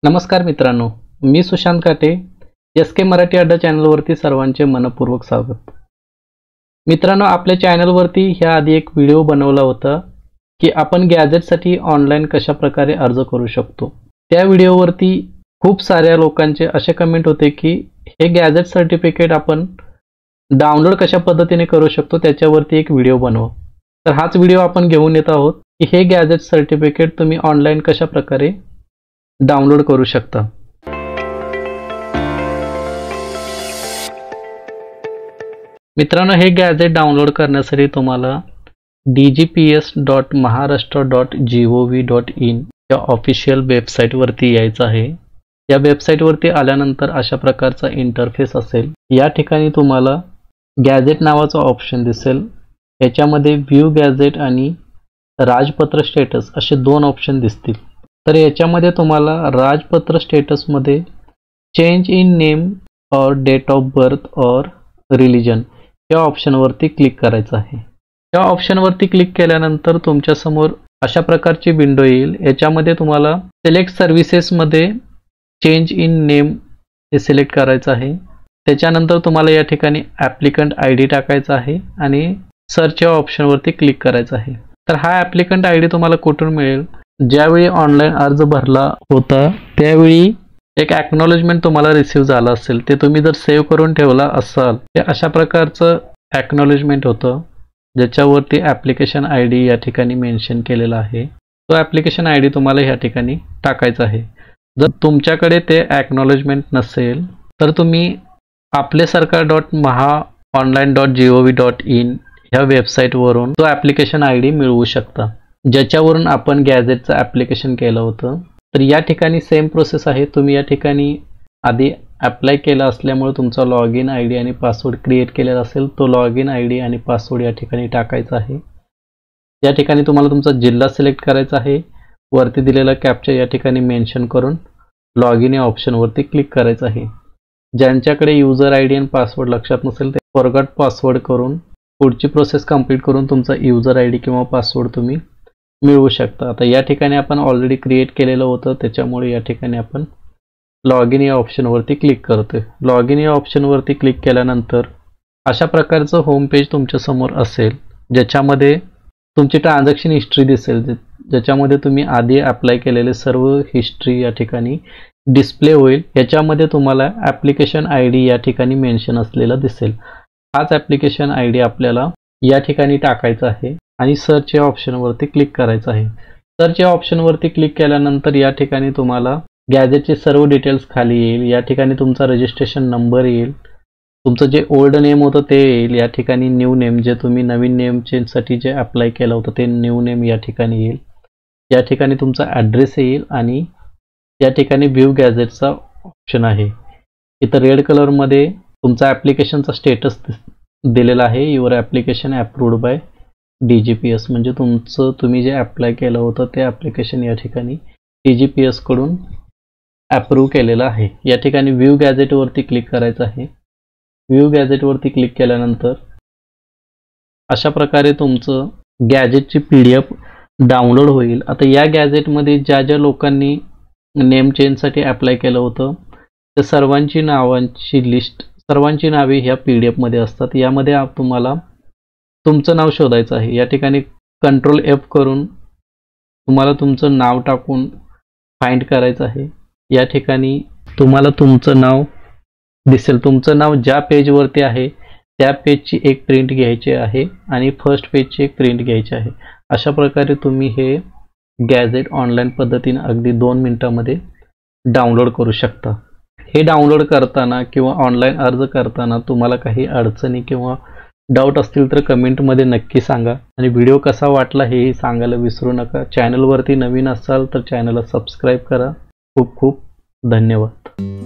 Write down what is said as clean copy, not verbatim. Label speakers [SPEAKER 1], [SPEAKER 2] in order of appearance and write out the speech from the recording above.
[SPEAKER 1] नमस्कार मित्रांनो, मी सुशांत काटे. SK मराठी अड्डा चॅनलवरती सर्वांचे मनपूर्वक स्वागत. मित्रांनो, आपल्या चॅनलवरती ह्या आधी एक व्हिडिओ बनवला होता की आपण गॅजेटसाठी ऑनलाईन कशा प्रकारे अर्ज करू शकतो. त्या व्हिडिओवरती खूप साऱ्या लोकांचे असे कमेंट होते की हे गॅजेट सर्टिफिकेट आपण डाउनलोड कशा पद्धतीने करू शकतो, त्याच्यावरती एक व्हिडिओ बनवा. तर हाच व्हिडिओ आपण घेऊन येत आहोत की हे गॅजेट सर्टिफिकेट तुम्ही ऑनलाईन कशा प्रकारे डाउनलोड करू शकता. मित्रांनो, हे गॅजेट डाउनलोड करण्यासाठी तुम्हाला dgps.maharashtra.gov.in या ऑफिशियल वेबसाईटवरती यायचं आहे. या वेबसाईटवरती आल्यानंतर अशा प्रकारचा इंटरफेस असेल. या ठिकाणी तुम्हाला गॅजेट नावाचा ऑप्शन दिसेल. याच्यामध्ये व्ह्यू गॅजेट आणि राजपत्र स्टेटस असे दोन ऑप्शन दिसतील. तर याच्यामध्ये तुम्हाला राजपत्र स्टेटसमध्ये चेंज इन नेम और डेट ऑफ बर्थ और रिलिजन या ऑप्शनवरती क्लिक करायचं आहे. या ऑप्शनवरती क्लिक केल्यानंतर तुमच्यासमोर अशा प्रकारची विंडो येईल. याच्यामध्ये तुम्हाला सिलेक्ट सर्व्हिसेसमध्ये चेंज इन नेम हे सिलेक्ट करायचं आहे. त्याच्यानंतर तुम्हाला या ठिकाणी ॲप्लिकंट ID टाकायचा आहे आणि सर्च या ऑप्शनवरती क्लिक करायचं आहे. तर हा ॲप्लिकंट ID तुम्हाला कुठून मिळेल? ज्यावेळी ऑनलाईन अर्ज भरला होता त्यावेळी एक ॲक्नॉलेजमेंट तुम्हाला रिसीव्ह झाला असेल. ते तुम्ही जर सेव्ह करून ठेवला असाल ते अशा प्रकारचं ॲक्नॉलेजमेंट होतं, ज्याच्यावरती ॲप्लिकेशन ID या ठिकाणी मेन्शन केलेला आहे. तो ॲप्लिकेशन ID तुम्हाला ह्या ठिकाणी टाकायचा आहे. जर तुमच्याकडे ते ॲक्नॉलेजमेंट नसेल तर तुम्ही आपलेसरकार.mahaonline.gov.in ह्या वेबसाईटवरून तो ॲप्लिकेशन ID मिळवू शकता, ज्याच्यावरून आपण गॅजेटचं ॲप्लिकेशन केलं होतं. तर या ठिकाणी सेम प्रोसेस आहे. तुम्ही या ठिकाणी आधी अप्लाय केला असल्यामुळे तुमचा लॉग इन ID आणि पासवर्ड क्रिएट केलेला असेल. तो लॉग इन ID आणि पासवर्ड या ठिकाणी टाकायचा आहे. या ठिकाणी तुम्हाला तुमचा जिल्हा सिलेक्ट करायचा आहे. वरती दिलेला कॅप्चा या ठिकाणी मेन्शन करून लॉग इन या ऑप्शनवरती क्लिक करायचं आहे. ज्यांच्याकडे युजर ID आणि पासवर्ड लक्षात नसेल ते फॉरगॉट पासवर्ड करून पुढची प्रोसेस कंप्लीट करून तुमचा युजर ID किंवा पासवर्ड तुम्ही मिळवू शकता. आता या ठिकाणी आपण ऑलरेडी क्रिएट केलेलं होतं, त्याच्यामुळे या ठिकाणी आपण लॉग इन या ऑप्शनवरती क्लिक करतोय. लॉग इन या ऑप्शनवरती क्लिक केल्यानंतर अशा प्रकारचं होम पेज तुमच्यासमोर असेल, ज्याच्यामध्ये तुमची ट्रान्झॅक्शन हिस्ट्री दिसेल, ज्याच्यामध्ये तुम्ही आधी अप्लाय केलेले सर्व हिस्ट्री या ठिकाणी डिस्प्ले होईल. याच्यामध्ये तुम्हाला ॲप्लिकेशन ID या ठिकाणी मेन्शन असलेला दिसेल. हाच ॲप्लिकेशन ID आपल्याला या ठिकाणी टाकायचा आहे आणि सर्च या ऑप्शनवरती क्लिक करायचं आहे. सर्च या ऑप्शनवरती क्लिक केल्यानंतर या ठिकाणी तुम्हाला गॅजेटचे सर्व डिटेल्स खाली येईल. या ठिकाणी तुमचा रजिस्ट्रेशन नंबर येईल, तुमचं जे ओल्ड नेम होतं ते येईल. या ठिकाणी न्यू नेम, जे तुम्ही नवीन नेम चेंजसाठी जे अप्लाय केलं होतं ते न्यू नेम या ठिकाणी येईल. या ठिकाणी तुमचा ॲड्रेस येईल आणि या ठिकाणी व्ह्यू गॅजेटचा ऑप्शन आहे. इथं रेड कलरमध्ये तुमचा ॲप्लिकेशनचा स्टेटस दिलेला आहे. Your application approved by DGPS, म्हणजे तुम्ही जे अप्लाय केलं होतं ते ॲप्लिकेशन या ठिकाणी DGPS कडून अप्रूव्ह केलेलं आहे. या ठिकाणी व्ह्यू गॅजेटवरती क्लिक करायचं आहे. व्ह्यू गॅजेटवरती क्लिक केल्यानंतर अशा प्रकारे तुमचं गॅजेटची PDF डाउनलोड होईल. आता या गॅजेटमध्ये ज्या ज्या लोकांनी नेम चेंजसाठी अप्लाय केलं होतं त्या सर्वांची नावांची लिस्ट, सर्वांची नावे ह्या PDF मध्ये असतात. यामध्ये तुम्हाला तुमचं नाव शोधायचं आहे. या ठिकाणी Ctrl F करून तुम्हाला तुमचं नाव टाकून फाइंड करायचं आहे. या ठिकाणी तुम्हाला तुमचं नाव दिसेल. तुमचं नाव ज्या पेजवरती आहे त्या पेजची एक प्रिंट घ्यायची आहे आणि फर्स्ट पेजची एक प्रिंट घ्यायची आहे. अशा प्रकारे तुम्ही हे गॅजेट ऑनलाईन पद्धतीने अगदी 2 मिनिटांमध्ये डाउनलोड करू शकता. हे डाउनलोड करताना किंवा ऑनलाईन अर्ज करताना तुम्हाला काही अडचणी किंवा डाऊट असतील तर कमेंटमध्ये नक्की सांगा आणि व्हिडिओ कसा वाटला हेही सांगायला विसरू नका. चॅनलवरती नवीन असाल तर चॅनलला सबस्क्राईब करा. खूप खूप धन्यवाद.